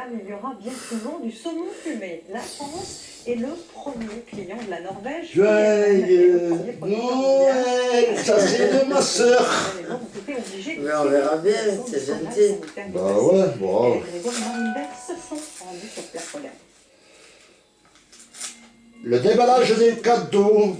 gamme, il y aura bien souvent du saumon fumé. La France est le premier client de la Norvège. Noël, ça c'est de ma sœur. Mais on verra bien, c'est gentil. Bah ouais, bon. Le déballage des cadeaux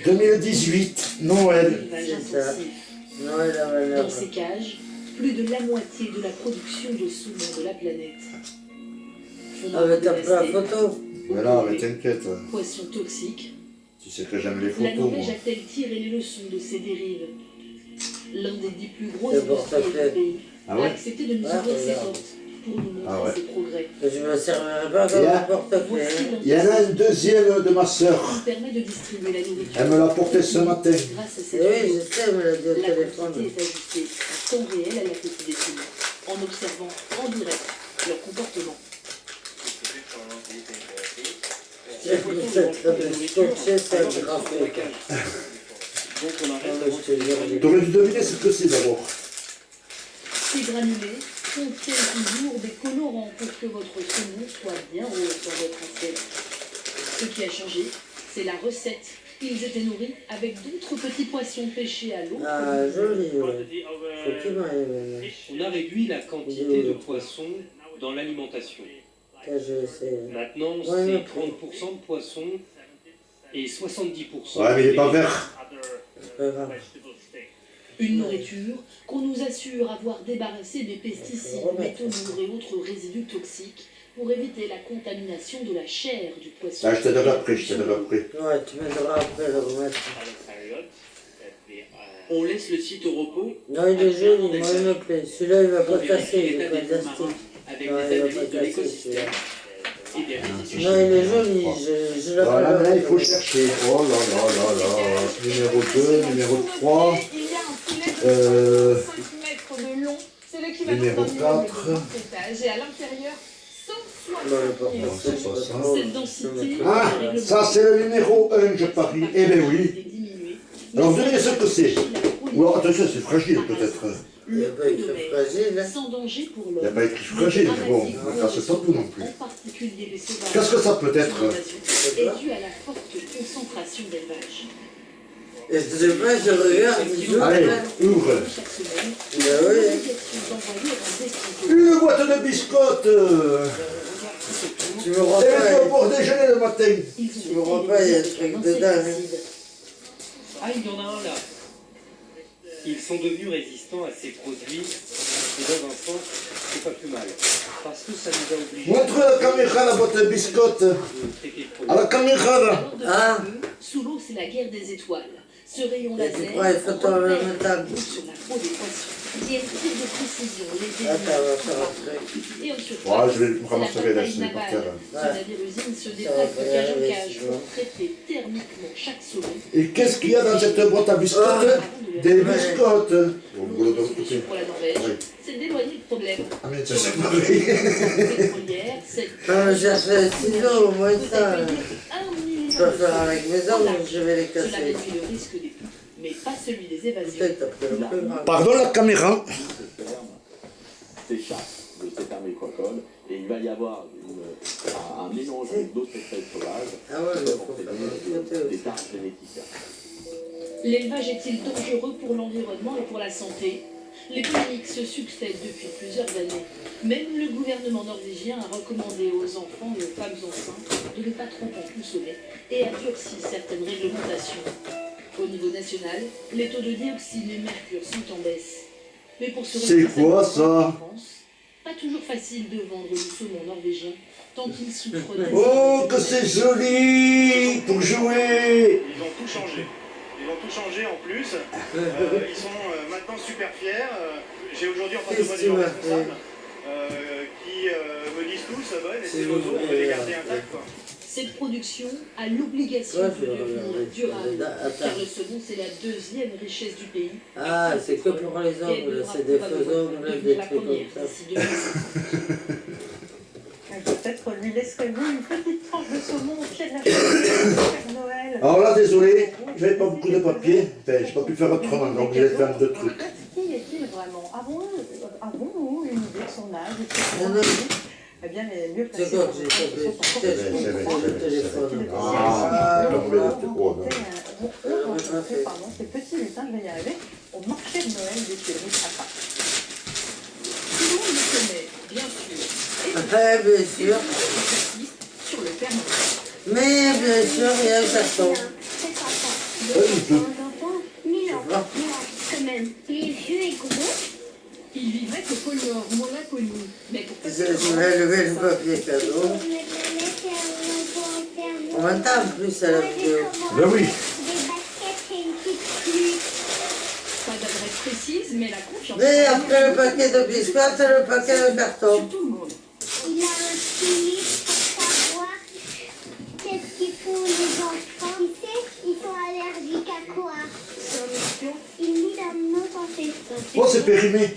2018, Noël. C'est ça. Noël à valeur. Dans ces cages, plus de la moitié de la production de saumon de la planète. Ah mais t'as pris la photo? Mais là, mais t'inquiète. Poissons toxiques. Tu sais que j'aime les La photos, moi. Norvège a-t-elle tiré les leçons de ces dérives? L'un des 10 plus gros C'est pour ça industriels que- du pays Ah a ouais accepté de nous Ah, ouvrir ses regarde. portes pour nous montrer Ah ouais. ses progrès. Je me servirai pas comme Il y a- un porte-clés. hein. Il y en a une deuxième de ma sœur. Qui permet de distribuer la nourriture. Elle me l'a porté ce matin. Grâce à Eh cette oui, vidéo, je sais, elle me l'a dit au la téléphone. quantité est ajustée en temps réel à l'appétit des saumons, en observant en direct leur comportement. C'est pour cette scotché, c'est un graphique. Donc on arrête Ah, je te jure, T'aurais dû deviner ce que c'est d'abord. Ces granulés contiennent toujours des colorants pour que votre saumon soit bien rose dans votre assiette. Ce qui a changé, c'est la recette. Ils étaient nourris avec d'autres petits poissons pêchés à l'eau. Ah, joli, ouais. Faut qu'il m'aille, On a réduit la quantité de poissons dans l'alimentation. je sais. Maintenant, Ouais, c'est mais- 30% de poissons et 70%. Ouais, mais il est pas vert. C'est pas grave. Une nourriture qu'on nous assure avoir débarrassé des pesticides, métaux lourds et autres résidus toxiques pour éviter la contamination de la chair du poisson. Ah, je t'ai déjà pris, je t'ai déjà pris. Ouais, tu m'aideras après à le remettre. On laisse le site au repos Non, il est joli, moi il me plaît. Celui-là, il va pas casser, il est l'état des fonds fantastique. marins avec Ouais, des il va analyses pas de casser, l'écosystème celui-là. et des résidus. Non, il est joli, je l'appelle. Voilà, mais là, il faut chercher. Oh là là là là. Numéro 2, numéro 3. Il y a un poulet de 5 mètres de long. C'est l'équivalent numéro d'un 4. immeuble de 20 étages. Et à l'intérieur, 160 Non, le porte kilos. c'est pas ça. Cette densité Ah, ça c'est le numéro 1, je parie. Eh ben oui. Alors, devinez ce que c'est. Ou alors, attention, c'est fragile peut-être. Il n'y a pas écrit fragile. Sans danger pour l'homme. Il n'y a pas écrit fragile, mais bon, on casse pas tout non plus. En particulier les sauvages. Qu'est-ce que ça peut être? Est due à la forte concentration d'élevage. Et je sais pas, je regarde, je joue. Allez, ouvre. Chaque semaine, Ben oui. l'obligation d'envoyer un décret Une boîte de biscottes. Tu me rends Et pas, bien pour déjeuner le matin. ils me ont rends été pas, il y a un éliminés truc par dedans, hein. insecticides. Ah, il y en a un là. Ils sont devenus résistants à ces produits et dans un sens, c'est pas plus mal. Parce que ça nous a obligés Montre à la caméra la boîte de biscottes. de traiter le À la produit. caméra là. Alors, depuis Ah. peu, sous l'eau, c'est la guerre des étoiles. Ce rayon Et laser tu prends les photos en même temps. repère sur la peau des poissons. Viennent plus de précision les Attends, on va faire éléments. un truc. Et en surface, Ouais, je vais me c'est ramasser la là, bataille c'est par navale. terre. Ce navire-usine se Ça déplace va de pas y cage en arriver, cage sinon. pour traiter thermiquement chaque saumon. Et qu'est-ce qu'il y a dans cette boîte à biscottes? Des biscottes. Bon, vous l'avez L'autre écouté. solution pour la Norvège, Oui. c'est d'éloigner le problème. Ah mais ça c'est pareil. Pétrolière, c'est Non, mais j'ai fait un ciseau, au moins ça. Je peux faire avec mes $1 ongles, je vais les Cela casser. réduit le risque des coups, mais pas celui des évasions. Peut-être après le plus grave. Pardon la caméra. s'échappe de cette armée aquacole et il va y avoir un mélange avec d'autres espèces sauvages Ah ouais, qui mais peuvent faut faire entraîner un côté des aussi. tares génétiques. L'élevage est-il dangereux pour l'environnement et pour la santé? Les polémiques se succèdent depuis plusieurs années. Même le gouvernement norvégien a recommandé aux enfants et aux femmes enceintes de ne pas trop en consommer et a durci certaines réglementations. Au niveau national, les taux de dioxyde et mercure sont en baisse. Mais pour se C'est quoi, ça? en France, pas toujours facile de vendre le saumon norvégien tant qu'il souffre d'acide. Oh que c'est joli pour jouer. Ils ont tout changé. Ils ont tout changé en plus. Ils sont maintenant super fiers. J'ai aujourd'hui en face de moi des gens responsables qui me disent tous, laissez vos os, on veut les garder intacts. Quoi. Cette production a l'obligation Ouais, de je vais devenir regarder. durable, Attends. car le saumon c'est la deuxième richesse du pays. Ah, c'est que pour les ongles, c'est des faux ongles, des la trucs première comme ça. d'ici 2050. Peut-être lui laisserez-vous une petite tranche de saumon au pied de la cheminée pour Père Noël. Alors là désolé, j'avais pas beaucoup de papier. Enfin, j'ai pas pu faire autrement, donc j'ai fait un deux trucs. Qui est-il vraiment? Avons-nous une idée de son âge, de ses Non, non. origines? eh bien les mieux C'est placés quand pour j'ai le faire, tapé ce sont tête, encore je plus me grands. fais le téléphone. Ah, On tombé, va c'était quoi, non rencontrer, ces petits lutins, je vais y arriver, au marché de Noël des Tuileries à Paris. Tout le monde le connaît, bien sûr. Et Ah, bien sûr. insiste sur le Père Noël. Mais bien sûr, il y a un carton. Pas du tout. Quand même, il est vieux et gros. Il vivrait au pôle Nord ou en Laponie. Mais pour Je passer vais lever le papier cadeau. On m'entend en plus à la vidéo. Ben oui. Des baskets et une petite pluie. pas d'adresse précise, mais la confiance. Mais après le paquet de biscuits, c'est le paquet de carton. Sur tout le monde. Il a un petit livre pour savoir qu'est-ce qu'ils font les enfants. Tu sais, ils sont allergiques à quoi? C'est un espion. Il lit dans nos pensées. Oh, c'est périmé.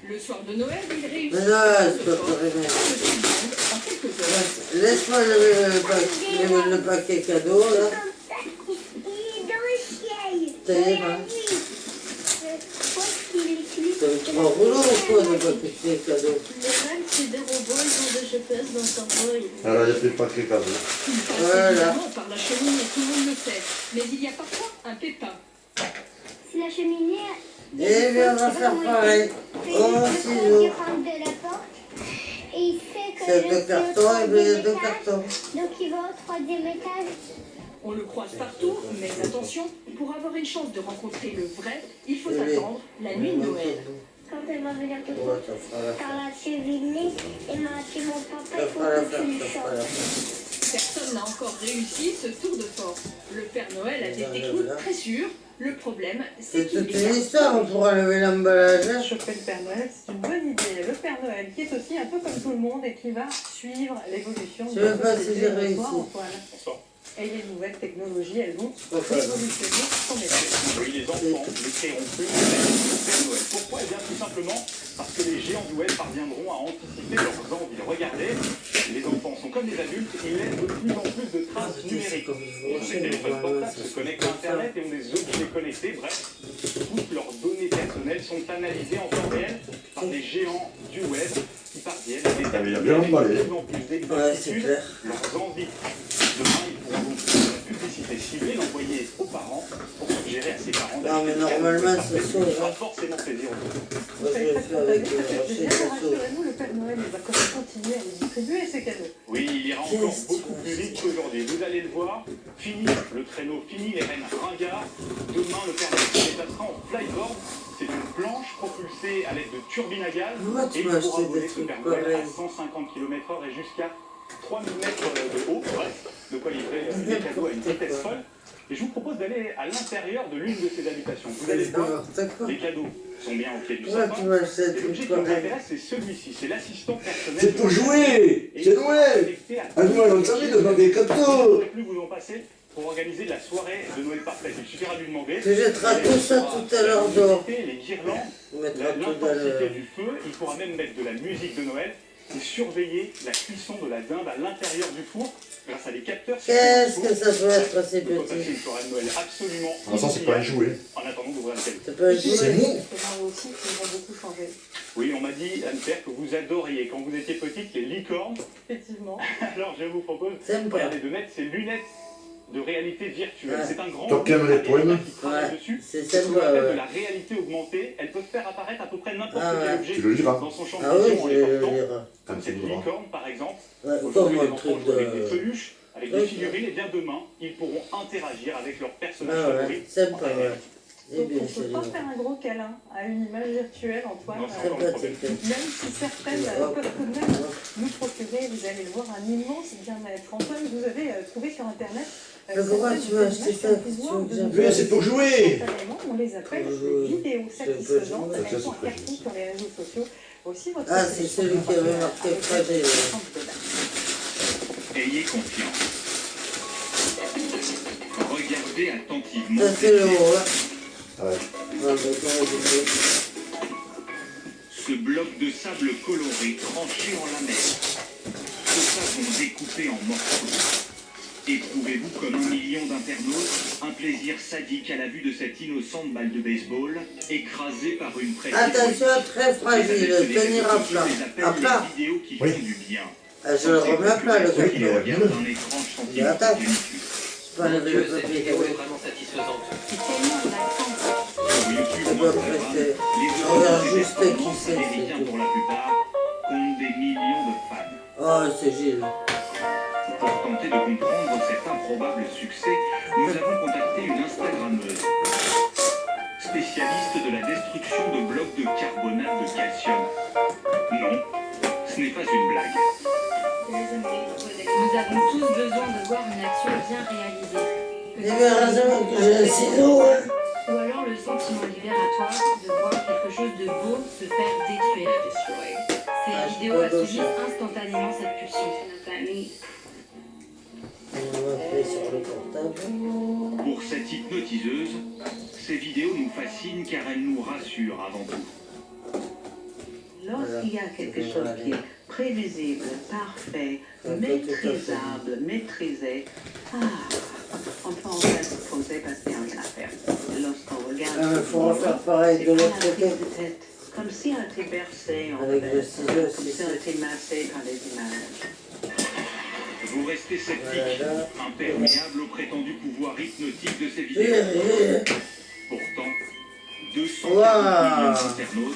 Le soir de Noël, il réussit. Mais non, c'est pas périmé. En quelques heures. Laisse-moi lever le paquet cadeau, là. Il est dans le ciel. Ça y est, Dans la hein. nuit. Je crois qu'il utilise. C'est trop rouleau ou quoi, le paquet cadeau? Les rêves, c'est des robots, ils ont des GPS dans son cerveau. Alors, il y a plus de paquet cadeau. Il passe Voilà. évidemment par la cheminée, tout le monde le sait. Mais il y a parfois un pépin. Si la cheminée. Eh bien, on va faire pareil. Oh, ciseaux. Il rentre de la porte. Et il sait que. C'est je deux suis cartons, au et bien, il y a deux troisième étage. cartons. Donc il va au troisième étage. On le croise partout, mais attention, pour avoir une chance de rencontrer le vrai, il faut Oui, oui. attendre la nuit de Noël. Quand elle va venir te Ouais, voir. ça fera la Quand la cheminée et m'a dit mon papa, Ça il faut fera la que tu le ça fera la chantes. Personne n'a encore réussi ce tour de force. Le Père Noël a des techniques très sûres. Le problème, c'est C'est qu'il toute est une histoire, on pourra lever l'emballage. hein. Chauffer le Père Noël, c'est une bonne idée. Le Père Noël, qui est aussi un peu comme tout le monde et qui va suivre l'évolution Je de sais la pas si société. j'ai Bonsoir, réussi. Antoine. Et les nouvelles technologies, elles vont Enfin, révolutionner son métier. Oui, les enfants ne créeront plus de Père Noël. Pourquoi? Eh bien, tout simplement parce que les géants du web parviendront à anticiper leurs envies. Regardez, les enfants sont comme les adultes, ils laissent de plus en plus de traces numériques. Ils ont des téléphones portables, se connectent à Internet et ont des objets connectés. Bref, toutes leurs données personnelles sont analysées en temps réel par des géants du web qui parviennent à déterminer Ah, il y a bien emballé. avec de plus en plus Ouais, c'est d'exactitude clair. leurs envies. Demain, ils pourront donc faire de la publicité ciblée, l'envoyer aux parents pour suggérer à ses parents Non, mais d'acheter normalement, tel ou tel c'est parfait. chaud, Il fera hein. forcément plaisir aux autres. Moi, je vais le faire avec Déjà, Rocher Casso. rassurez-vous, le Père Noël, il va quand même continuer à vous distribuer ses cadeaux. Oui, il ira encore beaucoup plus vite qu'aujourd'hui. Vous allez le voir, fini le traîneau, fini les rennes ringards. Demain, le Père Noël se déplacera en flyboard. C'est une planche propulsée à l'aide de turbines à gaz. Moi, Et tu il m'as pourra acheté voler des ce trucs Père Noël à pareils. 150 km/h et jusqu'à 3000 mètres de haut. Bref, de quoi livrer des cadeaux à une vitesse folle. Et je vous propose d'aller à l'intérieur de l'une de ces habitations. Vous allez C'est voir, n'importe quoi. les cadeaux sont bien au pied du Moi, tu sapin. m'achètes Et des l'objet trucs qui nous pareils. intéresse, c'est celui-ci. C'est l'assistant personnel. C'est pour jouer. C'est Noël. À Noël, on savait de demander des Vous ne cadeaux. pourrez plus vous en passer pour organiser la soirée de Noël parfaite. Il suffira de lui demander. Tu jetteras tout ça tout à l'heure dehors. Les guirlandes, Tu mettras tout dans l'intensité le... du feu. Il pourra même mettre de la musique de Noël et surveiller la cuisson de la dinde à l'intérieur du four grâce à des capteurs. Qu'est-ce que ça peut être assez On peut passer petit? une soirée de Noël absolument Ah, ça, c'est pas un jouet. en attendant d'ouvrir le cadeau. C'est pas un C'est jouet. mou. Et moi aussi, ils vont beaucoup changer. Oui, on m'a dit, Anne-Pierre, que vous adoriez quand vous étiez petite les licornes. Effectivement. Alors je vous propose Sympa. regardez, de mettre ces lunettes de réalité virtuelle. Ouais. C'est un grand Toi qui aimes les américain poèmes. qui travaille Ouais, dessus. c'est Ce qu'on sympa, appelle de ouais. la réalité augmentée. Elles peuvent faire apparaître à peu près n'importe Ah quel ouais. objet Tu le liras dans son champ Ah de oui, vision en je les vais le portant. lire. Quand tu Cette voudras. licorne, par exemple. Ouais, Aujourd'hui, comme les un enfants truc jouent avec des de... peluches, avec des Ok. figurines. Et bien demain, ils pourront interagir avec leurs personnages Ah ouais, favoris. sympa, en ouais. réalité. C'est Donc bien, on ne c'est peut pas bien. faire un gros câlin à une image virtuelle, Antoine. Non, c'est encore le problème. Sympathique. Même si certaines Hop. peuvent tout de même nous procurer, vous allez le voir, un immense bien-être. Antoine, vous avez trouvé sur Internet Mais pourquoi tu veux acheter ça? Mais c'est pour jouer. On les appelle Pour des jouer. vidéos C'est pas satisfaisantes. jouer. Elles Ça, sont c'est pas actives sur les réseaux sociaux. Aussi, votre Ah, c'est sélection celui qui avait marqué avec fragile. Ayez confiance. Regardez attentivement. Ça, c'est le haut, hein. Ouais. Ah, bah, comment je fais? Ce bloc de sable coloré tranché en lamelles. Ce savon découpé en morceaux. Éprouvez-vous comme 1 million d'internautes un plaisir sadique à la vue de cette innocente balle de baseball écrasée par une presse. Attention, très fragile, tenir à plat. À plat. Vidéos qui Oui. font du bien. Ah, je le remets pas, le Oui, il gâteau. est bien. Il attends. C'est pas lever le Cette papier vidéo est cadeau. vraiment satisfaisante. C'est tellement relaxant. C'est pas pressé. On regarde juste qui c'est tout. pour la plupart, comptent des millions de fans. Oh, c'est Gilles. Pour tenter de comprendre cet improbable succès, nous avons contacté une Instagrammeuse, spécialiste de la destruction de blocs de carbonate de calcium. Non, ce n'est pas une blague. Nous avons tous besoin de voir une action bien réalisée. Libération, que j'ai un ciseau, hein. Ou alors le sentiment libératoire de voir quelque chose de beau se faire détruire. Ces vidéos assouvissent instantanément cette pulsion. On va faire sur le portable. Pour cette hypnotiseuse, ces vidéos nous fascinent car elles nous rassurent avant tout. Lorsqu'il y a quelque chose qui est prévisible, parfait, maîtrisable, maîtrisé, on peut en fait se poser parce qu'il n'y a rien à faire. Lorsqu'on regarde, Ah, mais faut refaire pareil de l'autre c'est côté. pas la prise de tête, comme si on était bercé en Avec fait, le ciseau, comme si on était massé par les images. Vous restez sceptique, Voilà. imperméable au prétendu pouvoir hypnotique de ces vidéos. Pourtant, 240 millions d'internautes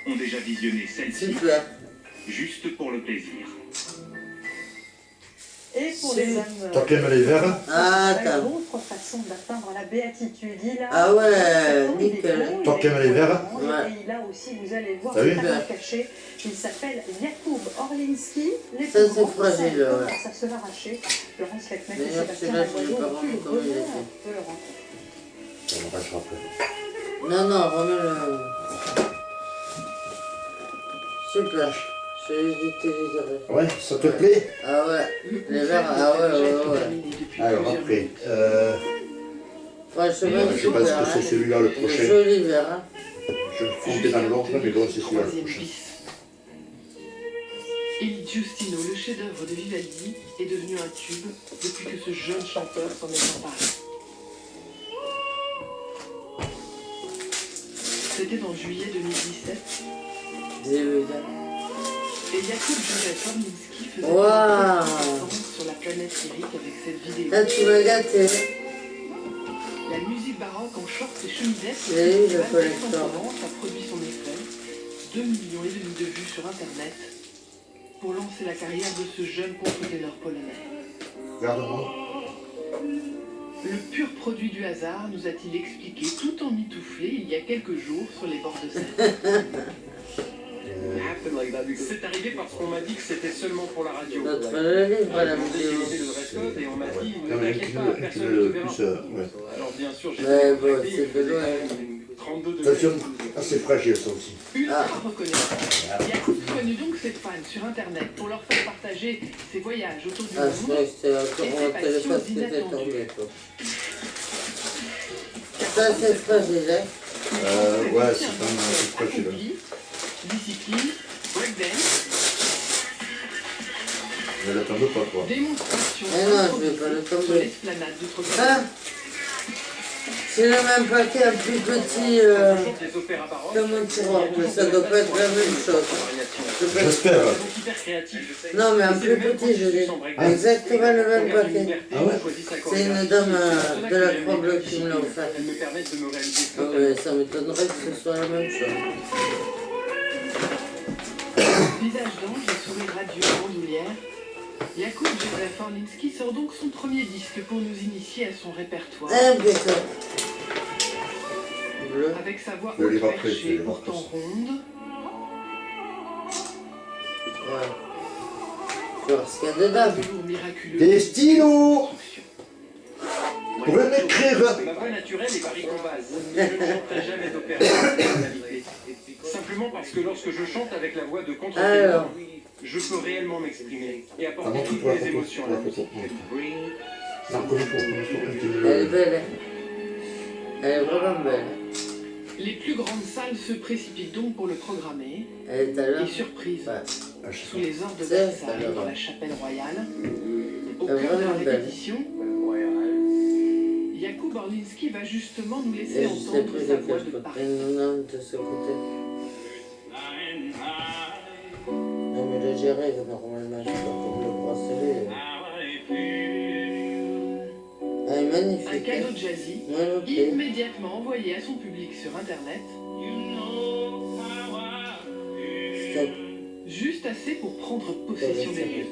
ont déjà visionné celle-ci, Super. juste pour le plaisir. Et pour les hommes, Toi qui aimes les verts, Ah, une t'as. autre façon d'atteindre la béatitude. Il a Ah ouais, il est nickel. beau, Toi qui aimes les verts. Ouais. Et il a aussi, vous allez voir, T'as vu un talent caché. Il s'appelle Jakub Orlinski. Les Ça, plus c'est grands fragile, savent ouais. comment ça se l'arracher. Laurence Lecmec et D'ailleurs, Sébastien celui-là, je l'ai Lamoiseau pas ont eu le rendu comme il bonheur était. de le rencontrer. ça me rachera après. Non, non, remets-le. Super. Je vais l'utiliser. Ouais, ça te plaît? Ah ouais. Les verres, ah ouais, ouais, ouais. Alors après, Franchement, je sais pas ce que super. c'est Hein. celui-là le Il est prochain. joli verre. Hein. Je le fondais dans l'autre, mais bon, c'est celui-là le Troisième prochain. bis. Il Giustino, le chef-d'œuvre de Vivaldi, est devenu un tube depuis que ce jeune chanteur s'en est emparé. C'était en juillet 2017 J'ai vu ça. et Jakub Joseph Orlinski faisait Waouh. une sur la planète lyrique avec cette vidéo. Là, tu m'as gâté. La musique baroque en shorts et chemisettes J'ai eu le a collector. produit son effet. 2,5 millions de vues sur Internet pour lancer la carrière de ce jeune contre-ténor polonais. Regarde-moi. Le pur produit du hasard, nous a-t-il expliqué tout en mitouflé il y a quelques jours sur les bords de Seine. C'est arrivé parce qu'on m'a dit que c'était seulement pour la radio. Notre livre, la J'ai demandé vidéo. quel était le dress code et on m'a dit Quand ne même, t'inquiète tu pas, veux personne ne le te verra. plus, ouais. Alors bien sûr, j'ai Ouais, bon, contacté, c'est il faisait de loin. quand même 32 degrés. Attention, ah, c'est fragile ça aussi. Ultra reconnaissant. Jakub soigne donc ses fans sur Internet pour leur faire partager ses voyages autour du Ah, c'est monde. vrai que c'était encore mon téléphone qui était tombé, quoi. Ça, c'est fragile, hein. Ouais, c'est quand même un peu fragile. Accompli, discipline, breakdance, Ne l'attends pas, quoi. démonstration Eh non, je vais pas le sur tomber. l'esplanade du Trocadéro. Ah, c'est le même paquet, un plus petit Les opéras baroques, comme un tiroir, mais ça doit pas être la même chose. Je peux- J'espère. donc hyper créatifs. Non, mais un plus petit, je dis. Exactement le même paquet. Ah ouais. C'est une dame de la Croix Bleue qui me l'a offert. Elles me permettent de me réaliser Ah ouais, ça m'étonnerait que ce soit la même chose. Visage d'ange et sourire radieux en bandoulière, Jakub Joseph Orlinski sort donc son premier disque pour nous initier à son répertoire. Impeccable. Bleu. Avec sa voix Je vais les haute voir après, je vais perchée, les voir pourtant tous. ronde, Ouais. Tu vois ce qu'il y a dedans. un velours miraculeux. Des stylos Moi, pour m'écrire. ma voix naturelle est baricombase. Je ne chanterai jamais d'opéra en réalité. Simplement parce que lorsque je chante avec la voix de Alors. contre-ténor, je peux réellement m'exprimer et Ah, apporter montre toutes pour la mes photo. émotions à Pour la la photo. musique. Non, comme il faut, Elle est belle, hein. Elle est vraiment belle. Les plus grandes salles se précipitent donc pour le programmer. Elle est à l'heure. Et surprise, Ouais. Ah, je sais sous les ordres de C'est Versailles, alors. dans la chapelle royale, au Elle est cœur de la vraiment belle. répétition, Jakub Orlinski va justement nous laisser Et je sais entendre plus sa de voix quel de côté. Paris. Non, de ce côté. Non, mais le gérer, normalement, je pense. cadeau de Jazzy, Moi non plus. immédiatement envoyé à son public sur Internet, Stop. juste assez pour prendre possession des lieux.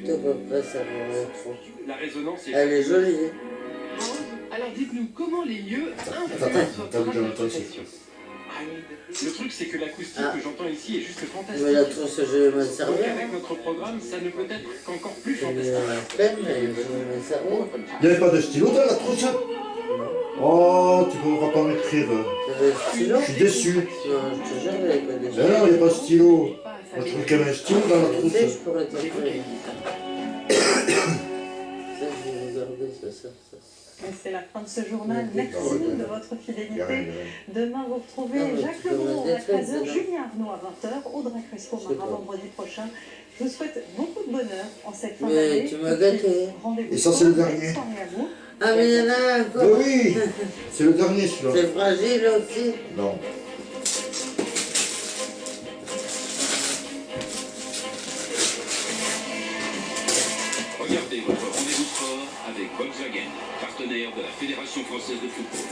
Stop, après ça va trop. La résonance est... Elle est jolie. Alors dites-nous comment les lieux influencent Attends, votre Jonathan, interprétation. Le truc, c'est que l'acoustique que j'entends ici est juste fantastique. Mais la trousse, je vais m'en Donc servir. avec notre programme, ça ne peut être qu'encore plus Elle est fantastique. à peine, mais je vais m'en servir. Il n'y avait pas de stylo dans la trousse? Oh, tu pourras pas m'écrire. T'avais le stylo? Je suis déçu. Non, je te jure, il n'y avait pas de Mais stylo. non, il n'y a pas de stylo. Moi, je trouve qu'il y avait un stylo dans la Tu sais, trousse. je pourrais t'envoyer. Ça, je vais regarder, ça. C'est la fin de ce journal. Merci de votre fidélité. Demain, vous retrouvez Ah, mais Jacques tu peux Lebon mettre à des trucs 13h, dedans. Julien Arnaud à 20h, Audrey Crespo-Mara vendredi prochain. Je vous souhaite beaucoup de bonheur en cette fin Mais d'année. tu m'as gâté. Rendez-vous Et ça, c'est le tôt. dernier. Belle soirée à vous. Ah, mais il y en a un Mais encore. oui, c'est le dernier celui-là. C'est fragile aussi. Non. Regardez votre rendez-vous sport avec Volkswagen, partenaire de la Fédération française de football.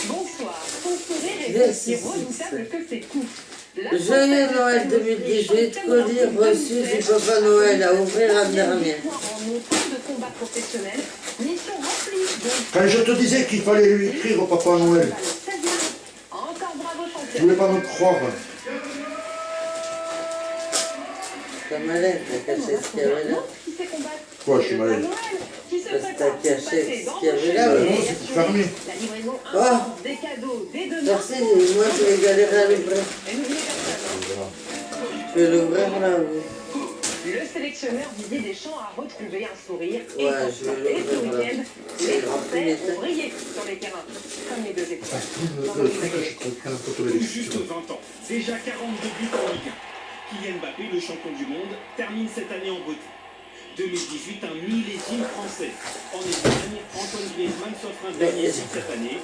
Bonsoir. Son sourire est Yes, aussi yes, redoutable yes. que ses coups. La Joyeux Noël 2018, colis reçu du Papa Noël à ouvrir l'an dernier. En autant de combats professionnels, mission remplie de Quand je te disais qu'il fallait lui écrire au Papa Noël, encore bravo tu champion. voulais pas me croire. T'as malade, t'as caché ce qu'il y avait là. Qui sait combattre? Quoi, je suis malade? Qui se Parce que prépare t'as caché pour passer ce dans qu'il y vos avait là, cheveux oui. Non, et c'est assurer fermé. La livraison Oh. intense des cadeaux dès demain. Merci, moi je vais galérer à l'ouvrir. Et n'oubliez personne. Je vais l'ouvrir là, oui. Le sélectionneur Didier Deschamps a retrouvé un sourire Ouais, je vais et ce l'ouvrir là. week-end, les Français ont brillé sur les terrains. Comme les deux équipes. Tout juste 20 ans, déjà 42 buts en Ligue 1. Kylian Mbappé, le champion du monde, termine cette année en beauté. 2018, un millésime français. En Espagne, Antoine Griezmann s'offre un dernier titre cette année,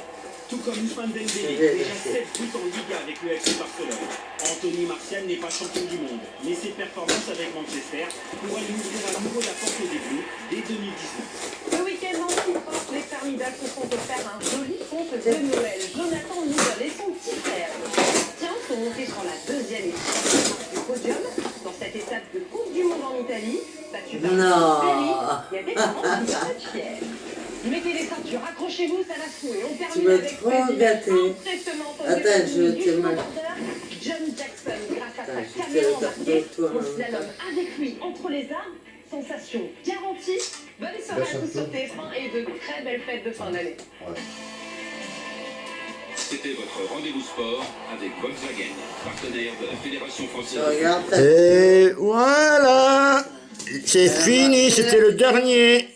tout comme Ousmane Dembélé, déjà 7 buts en Liga avec le FC Barcelone. Anthony Martial n'est pas champion du monde, mais ses performances avec Manchester pourraient lui ouvrir à nouveau la porte des Bleus dès 2019. Ce week-end en Cypre, les Thermidales se sont offerts un joli conte de Noël. Jonathan Newell et son petit frère Bastien sont montés sur la deuxième étape du podium dans cette étape de Coupe du Monde en Italie. Battue par Non. Ferry, il y a des parents qui doivent être fiers. Mettez les ceintures, accrochez-vous, ça va secouer. On Tu termine m'as avec trop plaisir. gâté. Impressionnant au Attends, je du te mal. snowboarder John Jackson grâce à Attends, sa je te caméra le embarquée tape toi, au hein. slalom avec lui entre les arbres. Sensation garantie. Bonne soirée à tous sur TF1 et de très belles fêtes de fin d'année. C'était votre rendez-vous sport avec Volkswagen, partenaire de la Fédération française de Regarde, Et voilà, c'est fini, c'était le dernier.